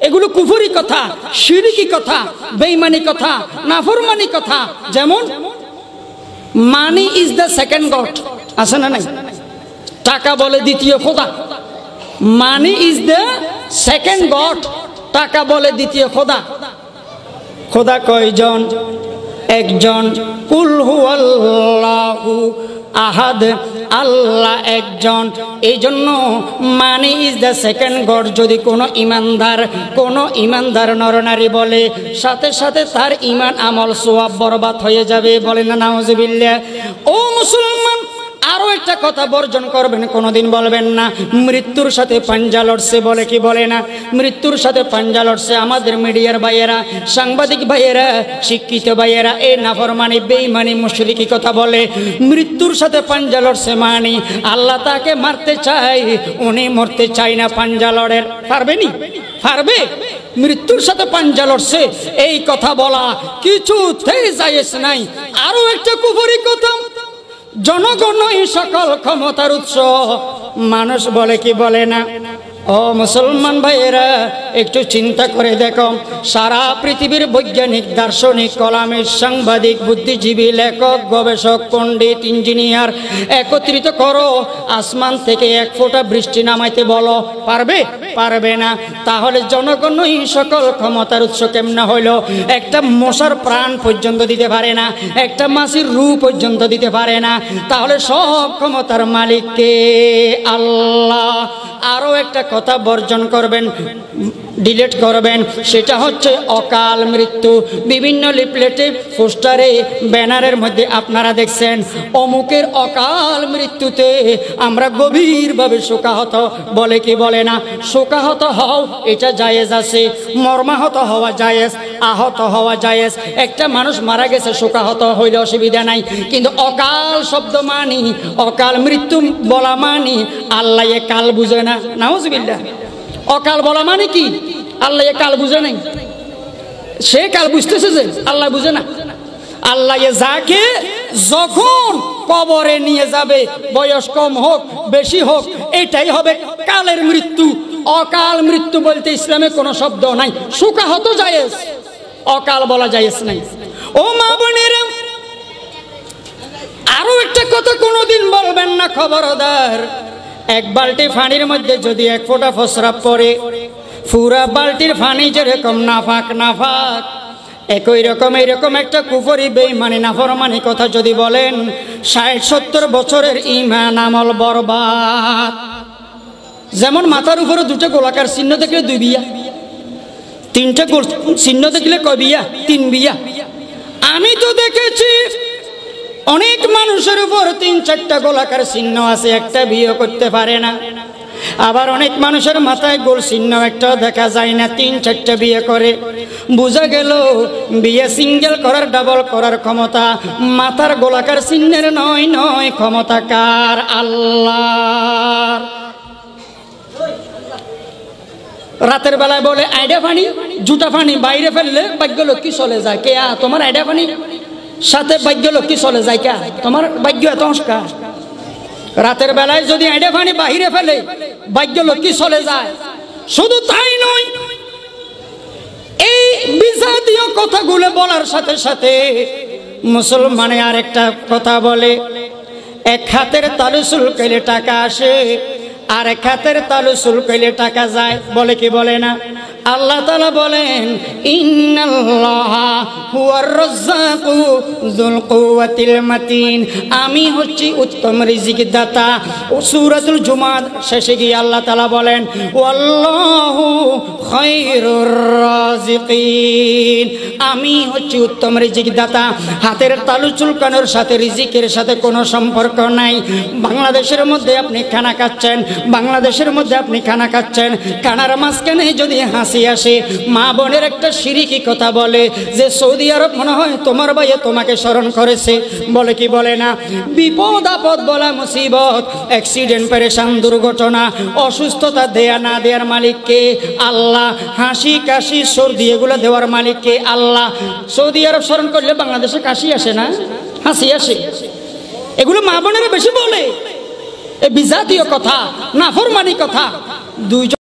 এগুলো কুফরি কথা, শিরকি কথা, বেঈমানি কথা, নাফরমানি কথা। যেমন money is the second god, আছে না নাই? টাকা বলে দ্বিতীয় খোদা। Money is the second god, টাকা বলে দ্বিতীয় খোদা। খোদা কয়জন? একজন। কুল হুয়াল্লাহু আহাদ, আল্লাহ একজন। এই জন্য money is the second god যদি কোনো ইমানদার নরনারী বলে, সাথে সাথে তার ইমান আমল সওয়াব বরবাদ হয়ে যাবে। বলেন না নাউজুবিল্লাহ। ও মুসলমান, আরো একটা কথা বর্জন করবেন, কোনোদিন বলবেন না মৃত্যুর সাথে পাঞ্জা লড়ছে। বলে কি বলে না? মৃত্যুর সাথে পাঞ্জা লড়ছে। আমাদের মিডিয়ার ভাইয়েরা, সাংবাদিক ভাইয়েরা, শিক্ষিত ভাইয়েরা এই নাফরমানি, বেঈমানি, মুশরিকি কথা বলে। মৃত্যুর সাথে পাঞ্জা লড়ছে মানে আল্লাহ তাকে মারতে চায়, উনি মরতে চায় না। পাঞ্জা লড়ে পারবেনি? পারবে? মৃত্যুর সাথে পাঞ্জা লড়ছে, এই কথা বলা কিছুতেই জায়েজ নাই। আরো একটা কুফরি কথা, জনগণই সকল ক্ষমতার উৎস। মানুষ বলে কি বলে না? ও মুসলমান ভাইয়েরা, একটু চিন্তা করে দেখো, সারা পৃথিবীর বৈজ্ঞানিক, দার্শনিক, কলামিস্ট, সাংবাদিক, বুদ্ধিজীবী, লেখক, গবেষক, পণ্ডিত, ইঞ্জিনিয়ার একত্রিত করো, আসমান থেকে এক ফোঁটা বৃষ্টি নামাইতে বলো, পারবে? পারবে না। তাহলে জনগণই সকল ক্ষমতার উৎস কেমনে হইল? একটা মশার প্রাণ পর্যন্ত দিতে পারে না, একটা মাছির রূহ পর্যন্ত দিতে পারে না। তাহলে সব ক্ষমতার মালিক কে? আল্লাহ। আরো একটা কথা বর্জন করবেন, ডিলিট করবেন, সেটা হচ্ছে অকাল মৃত্যু। বিভিন্ন লিফলেটে, পোস্টারে, ব্যানারের মধ্যে আপনারা দেখছেন অমুকের অকাল মৃত্যুতে আমরা গভীরভাবে শোকাহত। বলে কি বলে না? শোকাহত হও, এটা জায়েজ আছে। মর্মাহত হওয়া জায়েজ, আহত হওয়া জায়েজ। একটা মানুষ মারা গেছে, শোকাহত হইলে অসুবিধা নাই, কিন্তু অকাল শব্দ মানি, অকাল মৃত্যু বলা মানি আল্লাহ এ কাল বুঝে না। নাউজুবিল্লাহ। অকাল বলা মানে কি? আল্লাহ এ কাল বুঝে নাই। সে কাল বুঝতেছে যে আল্লাহ বুঝে না। আল্লাহ যাকে যখন কবরে নিয়ে যাবে, বয়স কম হোক বেশি হোক, এটাই হবে কালের মৃত্যু। অকাল মৃত্যু বলতে ইসলামে কোনো শব্দ নাই। শোকাহত জায়েজ, অকাল বলা জায়েজ নাই। ও মা বোনেরা, আরো একটা কথা কোনোদিন বলবেন না, খবরদার। এক বালতি পানির মধ্যে যদি এক ফোঁটা প্রস্রাব পড়ে, পুরা বালতির পানি যেরকম নাফাক নাফাক, একই রকম এইরকম একটা কুফরি, বেঈমানি, নাফরমানি কথা যদি বলেন, ৬০-৭০ বছরের ঈমান আমল বরবাদ। যেমন মাথার উপরে দুটো গোলাকার চিহ্ন দেখলে 2 বিয়া, 3টে চিহ্ন দেখলে কয় বিয়া? 3 বিয়া। আমি তো দেখেছি অনেক মানুষের উপর 3-4টা গোলাকার চিহ্ন আছে, একটা বিয়ে করতে পারে না। আবার অনেক মানুষের মাথায় গোল চিহ্ন একটাও দেখা যায় না, 3-4টা বিয়ে করে। বোঝা গেল বিয়ে সিঙ্গেল করার, ডাবল করার ক্ষমতা মাথার গোলাকার চিহ্নের নয়, ক্ষমতা কার? আল্লাহর। রাতের বেলায় বলে আইডা পানি, জুতা পানি বাইরে ফেললে ভাগ্যলক্ষ্মী চলে যায়। কে? তোমার আইডা পানি সাথে ভাগ্যলক্ষ্মী চলে যায়। কে? তোমার ভাগ্য এত সংস্কার। রাতের বেলায় যদি আইডা পানি বাহিরে ফেলে ভাগ্যলক্ষ্মী চলে যায়। শুধু তাই নয়, এই বিজাতীয় কথাগুলো বলার সাথে সাথে মুসলমানে আরেকটা কথা বলে, এক হাতের তালু চুলকাইলে টাকা আসে, আর এক হাতের তালু চুলকাইলে টাকা যায়। বলে কি বলে না? আল্লাহ তাআলা বলেন, ইন্নাল্লাহা হুয়ার রাজ্জাকু যুল কুওয়াতিল মাতিন। আমি হচ্ছি উত্তম রিজিক দাতা। সূরাতুল জুমআ শেষে গিয়ে আল্লাহ তাআলা বলেন, ওয়াল্লাহু খায়রুর রাজিকিন। আমি হচ্ছি উত্তম রিজিক দাতা। হাতের তালু চুলকানোর সাথে রিজিকের সাথে কোনো সম্পর্ক নাই। বাংলাদেশের মধ্যে আপনি খানা খাচ্ছেন, বাংলাদেশের মধ্যে আপনি খানা খাচ্ছেন, খানার মাঝখানে যদি হাসি আসে, মা বোনের একটা শিরকি কথা বলে যে সৌদি আরব মনে হয় তোমার ভাইয়ে তোমাকে স্মরণ করেছে। বলে কি বলে না? বিপদ আপদ বলা, মুসিবত, অ্যাক্সিডেন্ট, পেরেশান, দুর্ঘটনা, অসুস্থতা দেয়া না দেওয়ার মালিক কে? আল্লাহ। হাসি কাশি সর্দি এগুলো দেওয়ার মালিক কে? আল্লাহ। সৌদি আরব স্মরণ করলে বাংলাদেশে কাশি আসে না, হাসি আসে। এগুলো মা বোনেরা বেশি বলে। এ বিজাতীয় কথা, নাফরমানি কথা। দুইজন